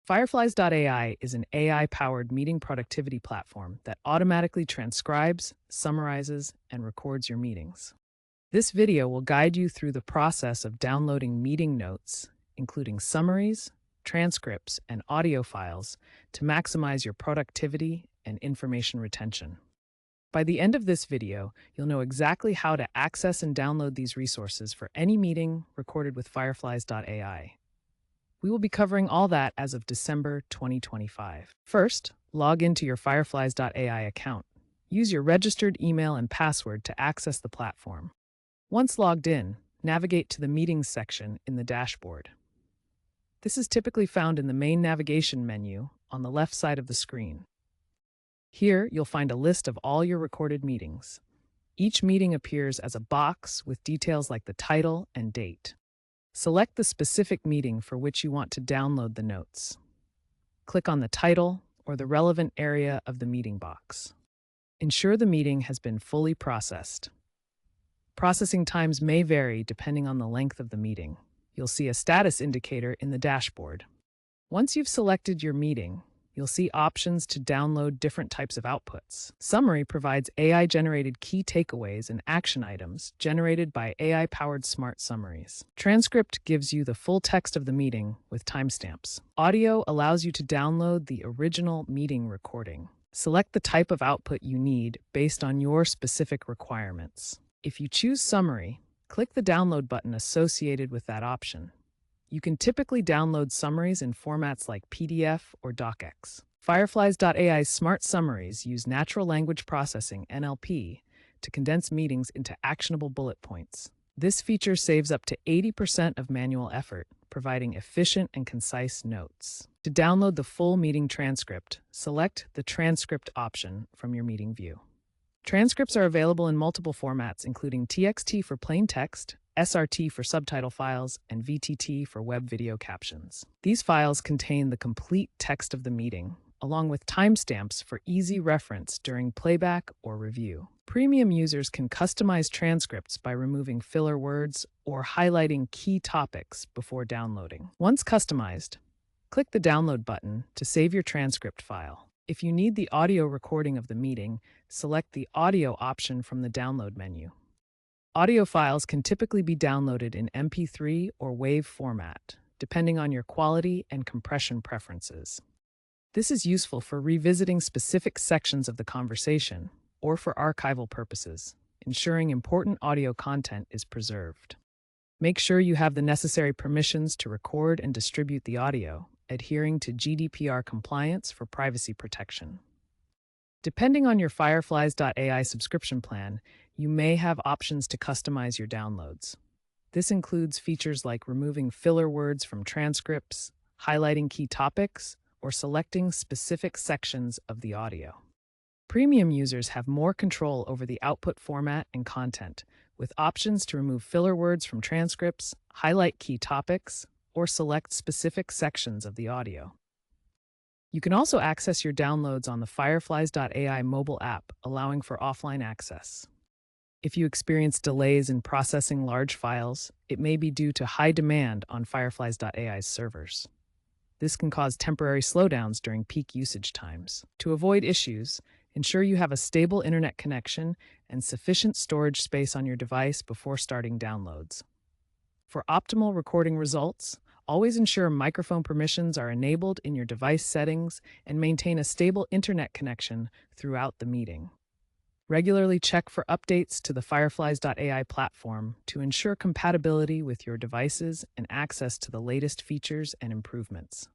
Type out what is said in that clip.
Fireflies AI is an AI-powered meeting productivity platform that automatically transcribes, summarizes, and records your meetings. This video will guide you through the process of downloading meeting notes, including summaries, transcripts, and audio files to maximize your productivity and information retention. By the end of this video, you'll know exactly how to access and download these resources for any meeting recorded with Fireflies AI. We will be covering all that as of December 2025. First, log into your Fireflies AI account. Use your registered email and password to access the platform. Once logged in, navigate to the Meetings section in the dashboard. This is typically found in the main navigation menu on the left side of the screen. Here, you'll find a list of all your recorded meetings. Each meeting appears as a box with details like the title and date. Select the specific meeting for which you want to download the notes. Click on the title or the relevant area of the meeting box. Ensure the meeting has been fully processed. Processing times may vary depending on the length of the meeting. You'll see a status indicator in the dashboard. Once you've selected your meeting, you'll see options to download different types of outputs. Summary provides AI-generated key takeaways and action items generated by AI-powered smart summaries. Transcript gives you the full text of the meeting with timestamps. Audio allows you to download the original meeting recording. Select the type of output you need based on your specific requirements. If you choose summary, click the download button associated with that option. You can typically download summaries in formats like PDF or DocX. Fireflies AI's smart summaries use natural language processing (NLP) to condense meetings into actionable bullet points. This feature saves up to 80% of manual effort, providing efficient and concise notes. To download the full meeting transcript, select the Transcript option from your meeting view. Transcripts are available in multiple formats, including TXT for plain text, SRT for subtitle files, and VTT for web video captions. These files contain the complete text of the meeting, along with timestamps for easy reference during playback or review. Premium users can customize transcripts by removing filler words or highlighting key topics before downloading. Once customized, click the Download button to save your transcript file. If you need the audio recording of the meeting, select the Audio option from the Download menu. Audio files can typically be downloaded in MP3 or WAV format, depending on your quality and compression preferences. This is useful for revisiting specific sections of the conversation or for archival purposes, ensuring important audio content is preserved. Make sure you have the necessary permissions to record and distribute the audio, adhering to GDPR compliance for privacy protection. Depending on your Fireflies AI subscription plan, you may have options to customize your downloads. This includes features like removing filler words from transcripts, highlighting key topics, or selecting specific sections of the audio. Premium users have more control over the output format and content, with options to remove filler words from transcripts, highlight key topics, or select specific sections of the audio. You can also access your downloads on the Fireflies AI mobile app, allowing for offline access. If you experience delays in processing large files, it may be due to high demand on Fireflies AI's servers. This can cause temporary slowdowns during peak usage times. To avoid issues, ensure you have a stable internet connection and sufficient storage space on your device before starting downloads. For optimal recording results, always ensure microphone permissions are enabled in your device settings and maintain a stable internet connection throughout the meeting. Regularly check for updates to the Fireflies AI platform to ensure compatibility with your devices and access to the latest features and improvements.